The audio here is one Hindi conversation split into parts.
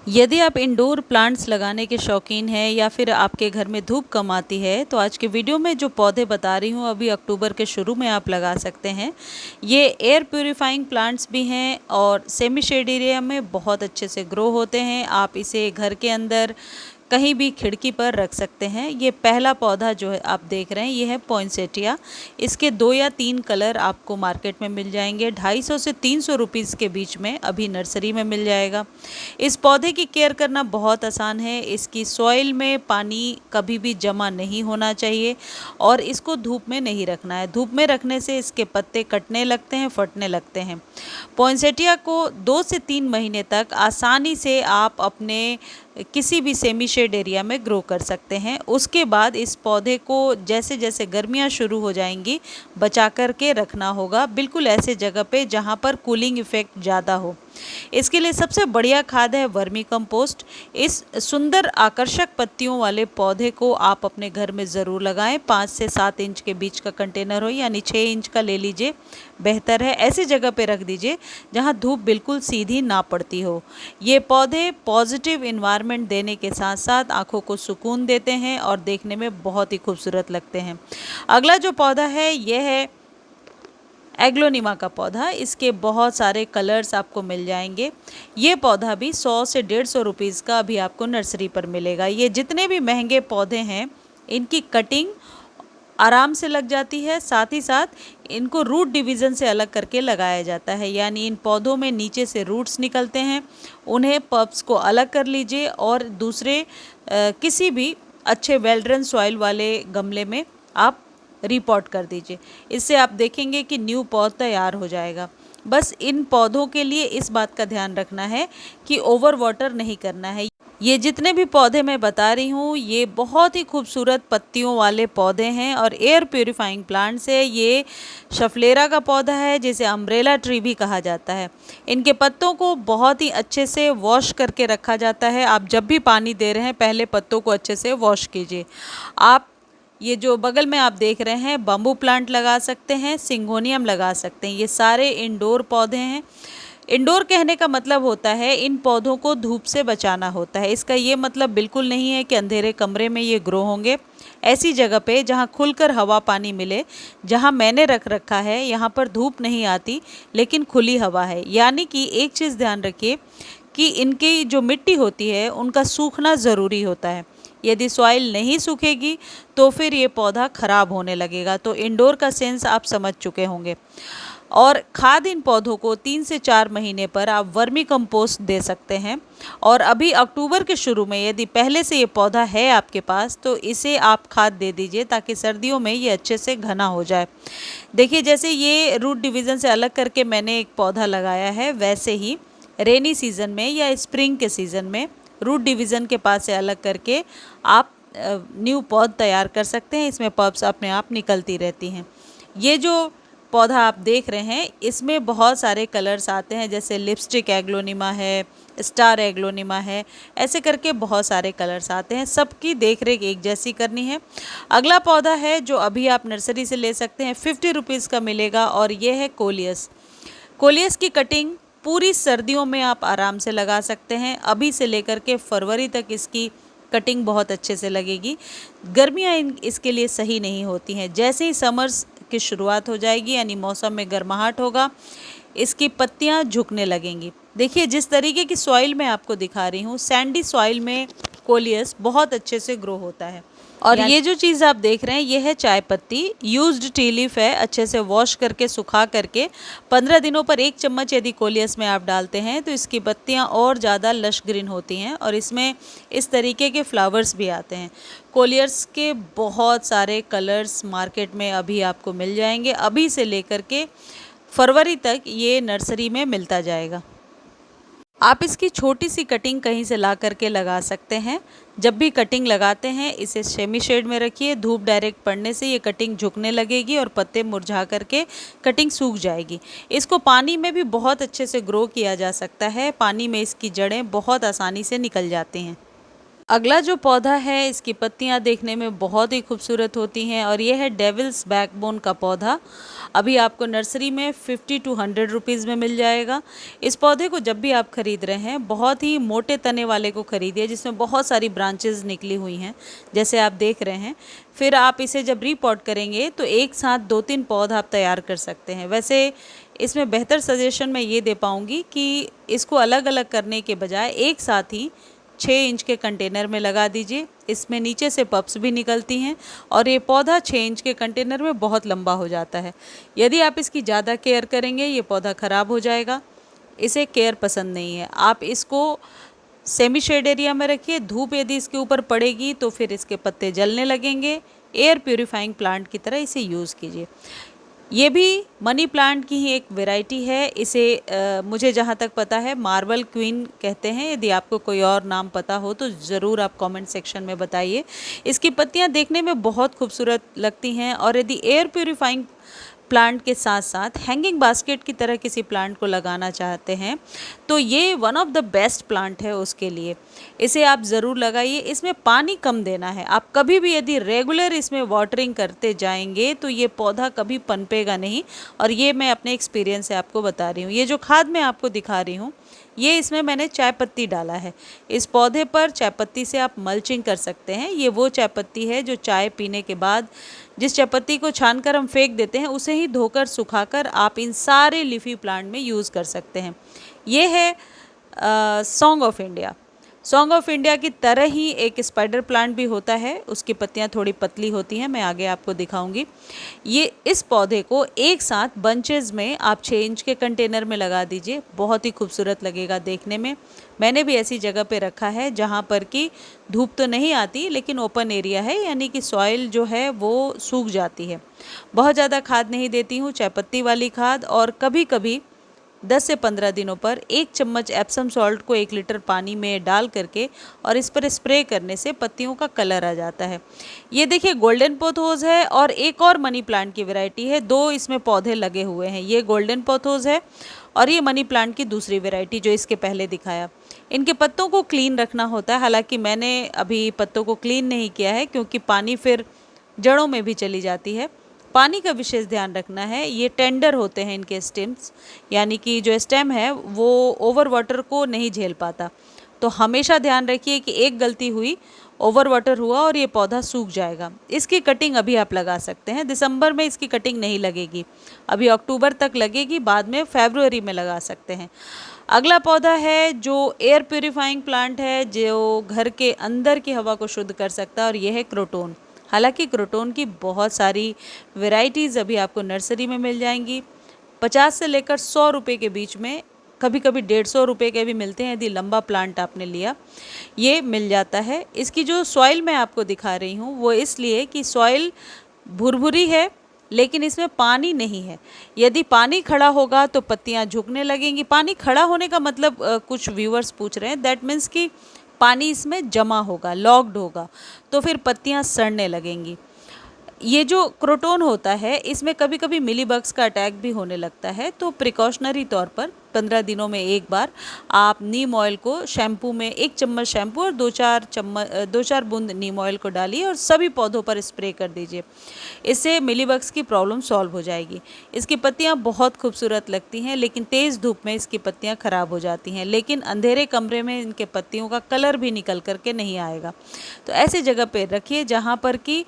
यदि आप इंडोर प्लांट्स लगाने के शौकीन हैं या फिर आपके घर में धूप कम आती है तो आज के वीडियो में जो पौधे बता रही हूँ अभी अक्टूबर के शुरू में आप लगा सकते हैं। ये एयर प्यूरिफाइंग प्लांट्स भी हैं और सेमी शेड एरिया में बहुत अच्छे से ग्रो होते हैं। आप इसे घर के अंदर कहीं भी खिड़की पर रख सकते हैं। ये पहला पौधा जो है आप देख रहे हैं ये है पॉइंसेटिया। इसके 2 या 3 कलर आपको मार्केट में मिल जाएंगे। 250 से 300 रुपीज़ के बीच में अभी नर्सरी में मिल जाएगा। इस पौधे की केयर करना बहुत आसान है। इसकी सॉइल में पानी कभी भी जमा नहीं होना चाहिए और इसको धूप में नहीं रखना है। धूप में रखने से इसके पत्ते कटने लगते हैं, फटने लगते हैं। पॉइंसेटिया को 2 से 3 महीने तक आसानी से आप अपने किसी भी सेमी शेड एरिया में ग्रो कर सकते हैं। उसके बाद इस पौधे को जैसे जैसे गर्मियां शुरू हो जाएंगी बचा कर के रखना होगा, बिल्कुल ऐसे जगह पे जहां पर कूलिंग इफ़ेक्ट ज़्यादा हो। इसके लिए सबसे बढ़िया खाद है वर्मी कंपोस्ट। इस सुंदर आकर्षक पत्तियों वाले पौधे को आप अपने घर में ज़रूर लगाएं। 5 से 7 इंच के बीच का कंटेनर हो, यानी 6 इंच का ले लीजिए, बेहतर है। ऐसी जगह पे रख दीजिए जहां धूप बिल्कुल सीधी ना पड़ती हो। ये पौधे पॉजिटिव इन्वायरमेंट देने के साथ साथ आँखों को सुकून देते हैं और देखने में बहुत ही खूबसूरत लगते हैं। अगला जो पौधा है यह है एग्लोनिमा का पौधा। इसके बहुत सारे कलर्स आपको मिल जाएंगे। ये पौधा भी 100 से 150 रुपीज़ का अभी आपको नर्सरी पर मिलेगा। ये जितने भी महंगे पौधे हैं इनकी कटिंग आराम से लग जाती है, साथ ही साथ इनको रूट डिवीज़न से अलग करके लगाया जाता है, यानी इन पौधों में नीचे से रूट्स निकलते हैं। उन्हें पल्प्स को अलग कर लीजिए और दूसरे किसी भी अच्छे वेल ड्रेन सॉइल वाले गमले में आप रिपोर्ट कर दीजिए। इससे आप देखेंगे कि न्यू पौध तैयार हो जाएगा। बस इन पौधों के लिए इस बात का ध्यान रखना है कि ओवर वाटर नहीं करना है। ये जितने भी पौधे मैं बता रही हूँ ये बहुत ही खूबसूरत पत्तियों वाले पौधे हैं और एयर प्यूरिफाइंग प्लांट्स है। ये शफलेरा का पौधा है जिसे अम्ब्रेला ट्री भी कहा जाता है। इनके पत्तों को बहुत ही अच्छे से वॉश करके रखा जाता है। आप जब भी पानी दे रहे हैं पहले पत्तों को अच्छे से वॉश कीजिए। आप ये जो बगल में आप देख रहे हैं बम्बू प्लांट लगा सकते हैं, सिंगोनियम लगा सकते हैं। ये सारे इंडोर पौधे हैं। इंडोर कहने का मतलब होता है इन पौधों को धूप से बचाना होता है। इसका ये मतलब बिल्कुल नहीं है कि अंधेरे कमरे में ये ग्रो होंगे। ऐसी जगह पे जहाँ खुलकर हवा पानी मिले, जहाँ मैंने रख रखा है यहाँ पर धूप नहीं आती लेकिन खुली हवा है। यानी कि एक चीज़ ध्यान रखिए कि इनकी जो मिट्टी होती है उनका सूखना ज़रूरी होता है। यदि सॉइल नहीं सूखेगी तो फिर ये पौधा खराब होने लगेगा। तो इंडोर का सेंस आप समझ चुके होंगे। और खाद इन पौधों को 3 से 4 महीने पर आप वर्मी कंपोस्ट दे सकते हैं। और अभी अक्टूबर के शुरू में यदि पहले से ये पौधा है आपके पास तो इसे आप खाद दे दीजिए ताकि सर्दियों में ये अच्छे से घना हो जाए। देखिए जैसे ये रूट डिवीज़न से अलग करके मैंने एक पौधा लगाया है, वैसे ही रेनी सीज़न में या स्प्रिंग के सीज़न में रूट डिवीज़न के पास से अलग करके आप न्यू पौध तैयार कर सकते हैं। इसमें पल्प्स अपने आप निकलती रहती हैं। ये जो पौधा आप देख रहे हैं इसमें बहुत सारे कलर्स आते हैं, जैसे लिपस्टिक एग्लोनिमा है, स्टार एग्लोनिमा है, ऐसे करके बहुत सारे कलर्स आते हैं। सबकी देख रेख एक जैसी करनी है। अगला पौधा है जो अभी आप नर्सरी से ले सकते हैं, 50 रुपीज़ का मिलेगा और ये है कोलियस। कोलियस की कटिंग पूरी सर्दियों में आप आराम से लगा सकते हैं। अभी से लेकर के फरवरी तक इसकी कटिंग बहुत अच्छे से लगेगी। गर्मियाँ इसके लिए सही नहीं होती हैं। जैसे ही समर्स की शुरुआत हो जाएगी यानी मौसम में गर्माहट होगा, इसकी पत्तियां झुकने लगेंगी। देखिए जिस तरीके की सॉइल मैं आपको दिखा रही हूँ, सैंडी सॉइल में कोलियस बहुत अच्छे से ग्रो होता है। और ये जो चीज़ आप देख रहे हैं ये है चाय पत्ती, यूज्ड टी लीफ है। अच्छे से वॉश करके सुखा करके 15 दिनों पर 1 चम्मच यदि कोलियस में आप डालते हैं तो इसकी पत्तियां और ज़्यादा लश ग्रीन होती हैं और इसमें इस तरीके के फ्लावर्स भी आते हैं। कोलियस के बहुत सारे कलर्स मार्केट में अभी आपको मिल जाएंगे। अभी से लेकर के फरवरी तक ये नर्सरी में मिलता जाएगा। आप इसकी छोटी सी कटिंग कहीं से ला करके लगा सकते हैं। जब भी कटिंग लगाते हैं इसे सेमी शेड में रखिए। धूप डायरेक्ट पड़ने से ये कटिंग झुकने लगेगी और पत्ते मुरझा करके कटिंग सूख जाएगी। इसको पानी में भी बहुत अच्छे से ग्रो किया जा सकता है। पानी में इसकी जड़ें बहुत आसानी से निकल जाती हैं। अगला जो पौधा है, इसकी पत्तियां देखने में बहुत ही खूबसूरत होती हैं और ये है डेविल्स बैकबोन का पौधा। अभी आपको नर्सरी में 50 टू 100 रुपीज़ में मिल जाएगा। इस पौधे को जब भी आप ख़रीद रहे हैं, बहुत ही मोटे तने वाले को ख़रीदिए जिसमें बहुत सारी ब्रांचेस निकली हुई हैं, जैसे आप देख रहे हैं। फिर आप इसे जब रीपॉट करेंगे तो एक साथ 2-3 पौधा आप तैयार कर सकते हैं। वैसे इसमें बेहतर सजेशन मैं ये दे पाऊँगी कि इसको अलग अलग करने के बजाय एक साथ ही 6 इंच के कंटेनर में लगा दीजिए। इसमें नीचे से पप्स भी निकलती हैं और ये पौधा 6 इंच के कंटेनर में बहुत लंबा हो जाता है। यदि आप इसकी ज़्यादा केयर करेंगे, ये पौधा ख़राब हो जाएगा। इसे केयर पसंद नहीं है। आप इसको सेमी शेड एरिया में रखिए। धूप यदि इसके ऊपर पड़ेगी तो फिर इसके पत्ते जलने लगेंगे। एयर प्यूरिफाइंग प्लांट की तरह इसे यूज़ कीजिए। ये भी मनी प्लांट की ही एक वैरायटी है। इसे मुझे जहाँ तक पता है मार्बल क्वीन कहते हैं। यदि आपको कोई और नाम पता हो तो ज़रूर आप कमेंट सेक्शन में बताइए। इसकी पत्तियाँ देखने में बहुत खूबसूरत लगती हैं और यदि एयर प्यूरिफाइंग प्लांट के साथ साथ हैंगिंग बास्केट की तरह किसी प्लांट को लगाना चाहते हैं तो ये one of the best plant है उसके लिए। इसे आप ज़रूर लगाइए। इसमें पानी कम देना है। आप कभी भी यदि रेगुलर इसमें वाटरिंग करते जाएंगे तो ये पौधा कभी पनपेगा नहीं। और ये मैं अपने एक्सपीरियंस से आपको बता रही हूँ। ये जो खाद मैं आपको दिखा रही हूँ, ये इसमें मैंने चाय पत्ती डाला है। इस पौधे पर चाय पत्ती से आप मल्चिंग कर सकते हैं। ये वो चाय पत्ती है जो चाय पीने के बाद जिस चाय पत्ती को छानकर हम फेंक देते हैं, उसे ही धोकर सुखाकर आप इन सारे लीफी प्लांट में यूज़ कर सकते हैं। ये है song of India. Song of India की तरह ही एक स्पाइडर प्लांट भी होता है। उसकी पत्तियां थोड़ी पतली होती हैं, मैं आगे आपको दिखाऊंगी। ये इस पौधे को एक साथ बंचेस में आप 6 इंच के कंटेनर में लगा दीजिए। बहुत ही खूबसूरत लगेगा देखने में। मैंने भी ऐसी जगह पे रखा है जहाँ पर कि धूप तो नहीं आती लेकिन ओपन एरिया है, यानी कि सॉइल जो है वो सूख जाती है। बहुत ज़्यादा खाद नहीं देती हूँ, चाय पत्ती वाली खाद। और कभी कभी 10 से 15 दिनों पर 1 चम्मच एप्सम सॉल्ट को 1 लीटर पानी में डाल करके और इस पर स्प्रे करने से पत्तियों का कलर आ जाता है। ये देखिए गोल्डन पोथोस है और एक और मनी प्लांट की वैरायटी है। 2 इसमें पौधे लगे हुए हैं। ये गोल्डन पोथोस है और ये मनी प्लांट की दूसरी वैरायटी जो इसके पहले दिखाया। इनके पत्तों को क्लीन रखना होता है। हालांकि मैंने अभी पत्तों को क्लीन नहीं किया है क्योंकि पानी फिर जड़ों में भी चली जाती है। पानी का विशेष ध्यान रखना है। ये टेंडर होते हैं इनके स्टेम्स, यानी कि जो स्टेम है वो ओवर वाटर को नहीं झेल पाता। तो हमेशा ध्यान रखिए कि एक गलती हुई, ओवर वाटर हुआ और ये पौधा सूख जाएगा। इसकी कटिंग अभी आप लगा सकते हैं। दिसंबर में इसकी कटिंग नहीं लगेगी, अभी अक्टूबर तक लगेगी, बाद में फरवरी में लगा सकते हैं। अगला पौधा है जो एयर प्यूरिफाइंग प्लांट है, जो घर के अंदर की हवा को शुद्ध कर सकता है, और यह है क्रोटोन। हालांकि क्रोटोन की बहुत सारी वैरायटीज़ अभी आपको नर्सरी में मिल जाएंगी। 50 से लेकर 100 रुपये के बीच में, कभी कभी 150 रुपये के भी मिलते हैं यदि लंबा प्लांट आपने लिया, ये मिल जाता है। इसकी जो सॉइल मैं आपको दिखा रही हूँ वो इसलिए कि सॉइल भुरभुरी है लेकिन इसमें पानी नहीं है। यदि पानी खड़ा होगा तो पत्तियाँ झुकने लगेंगी। पानी खड़ा होने का मतलब कुछ व्यूअर्स पूछ रहे हैं, दैट मीन्स कि पानी इसमें जमा होगा, लॉक्ड होगा, तो फिर पत्तियाँ सड़ने लगेंगी। ये जो क्रोटोन होता है इसमें कभी कभी मिलीबग्स का अटैक भी होने लगता है। तो प्रिकॉशनरी तौर पर 15 दिनों में एक बार आप नीम ऑयल को शैम्पू में 1 चम्मच शैम्पू और 2-4 बूंद नीम ऑयल को डालिए और सभी पौधों पर स्प्रे कर दीजिए। इससे मिलीबग्स की प्रॉब्लम सॉल्व हो जाएगी। इसकी पत्तियां बहुत खूबसूरत लगती हैं लेकिन तेज़ धूप में इसकी पत्तियां ख़राब हो जाती हैं, लेकिन अंधेरे कमरे में इनके पत्तियों का कलर भी निकल करके नहीं आएगा। तो ऐसी जगह पर रखिए जहाँ पर कि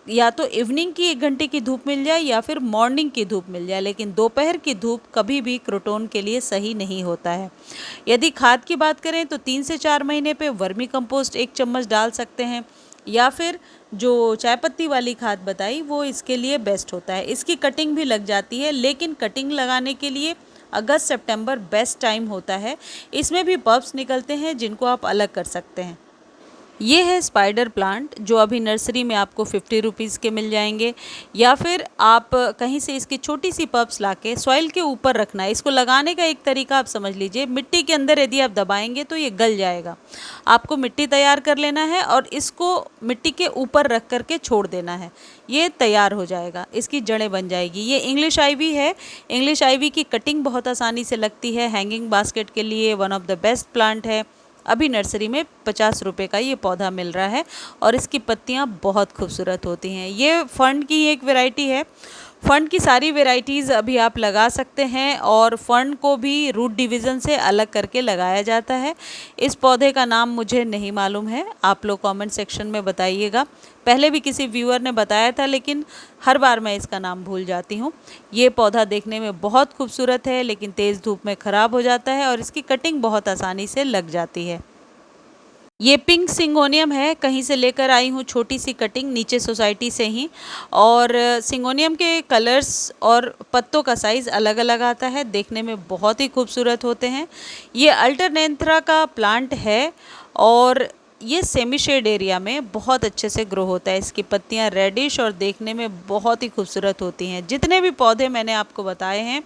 या तो इवनिंग की 1 घंटे की धूप मिल जाए या फिर मॉर्निंग की धूप मिल जाए, लेकिन दोपहर की धूप कभी भी क्रोटोन के लिए सही नहीं होता है। यदि खाद की बात करें तो 3 से 4 महीने पे वर्मी कंपोस्ट 1 चम्मच डाल सकते हैं, या फिर जो चाय पत्ती वाली खाद बताई वो इसके लिए बेस्ट होता है। इसकी कटिंग भी लग जाती है, लेकिन कटिंग लगाने के लिए अगस्त सितंबर बेस्ट टाइम होता है। इसमें भी बल्ब्स निकलते हैं जिनको आप अलग कर सकते हैं। ये है स्पाइडर प्लांट जो अभी नर्सरी में आपको 50 रुपीज़ के मिल जाएंगे, या फिर आप कहीं से इसकी छोटी सी पप्स लाके सॉइल के ऊपर रखना है। इसको लगाने का एक तरीका आप समझ लीजिए, मिट्टी के अंदर यदि आप दबाएंगे तो ये गल जाएगा। आपको मिट्टी तैयार कर लेना है और इसको मिट्टी के ऊपर रख करके छोड़ देना है, ये तैयार हो जाएगा, इसकी जड़ें बन जाएगी। ये इंग्लिश आइवी है। इंग्लिश आइवी की कटिंग बहुत आसानी से लगती है। हैंगिंग बास्केट के लिए one of the best plant है। अभी नर्सरी में 50 रुपये का ये पौधा मिल रहा है और इसकी पत्तियाँ बहुत खूबसूरत होती हैं। ये फंड की एक वैरायटी है। फंड की सारी वेराइटीज़ अभी आप लगा सकते हैं और फंड को भी रूट डिवीज़न से अलग करके लगाया जाता है। इस पौधे का नाम मुझे नहीं मालूम है, आप लोग कमेंट सेक्शन में बताइएगा। पहले भी किसी व्यूअर ने बताया था, लेकिन हर बार मैं इसका नाम भूल जाती हूँ। ये पौधा देखने में बहुत खूबसूरत है, लेकिन तेज़ धूप में ख़राब हो जाता है और इसकी कटिंग बहुत आसानी से लग जाती है। ये पिंक सिंगोनियम है, कहीं से लेकर आई हूँ छोटी सी कटिंग नीचे सोसाइटी से ही। और सिंगोनियम के कलर्स और पत्तों का साइज़ अलग अलग आता है, देखने में बहुत ही खूबसूरत होते हैं। ये अल्टरनेंथ्रा का प्लांट है और ये सेमी शेड एरिया में बहुत अच्छे से ग्रो होता है। इसकी पत्तियां रेडिश और देखने में बहुत ही खूबसूरत होती हैं। जितने भी पौधे मैंने आपको बताए हैं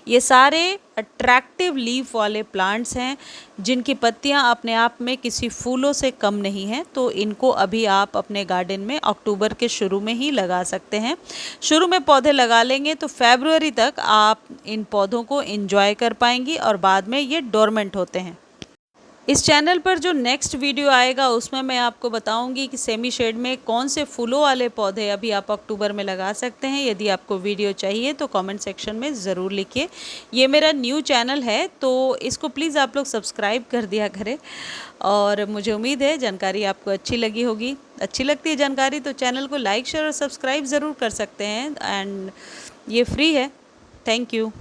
ये सारे अट्रैक्टिव लीफ वाले प्लांट्स हैं, जिनकी पत्तियां अपने आप में किसी फूलों से कम नहीं हैं। तो इनको अभी आप अपने गार्डन में अक्टूबर के शुरू में ही लगा सकते हैं। शुरू में पौधे लगा लेंगे तो फरवरी तक आप इन पौधों को एंजॉय कर पाएंगी और बाद में ये डोरमेंट होते हैं। इस चैनल पर जो नेक्स्ट वीडियो आएगा उसमें मैं आपको बताऊंगी कि सेमी शेड में कौन से फूलों वाले पौधे अभी आप अक्टूबर में लगा सकते हैं। यदि आपको वीडियो चाहिए तो कमेंट सेक्शन में ज़रूर लिखिए। ये मेरा न्यू चैनल है तो इसको प्लीज़ आप लोग सब्सक्राइब कर दिया करें और मुझे उम्मीद है जानकारी आपको अच्छी लगी होगी। अच्छी लगती है जानकारी तो चैनल को लाइक शेयर और सब्सक्राइब ज़रूर कर सकते हैं एंड ये फ्री है। Thank you.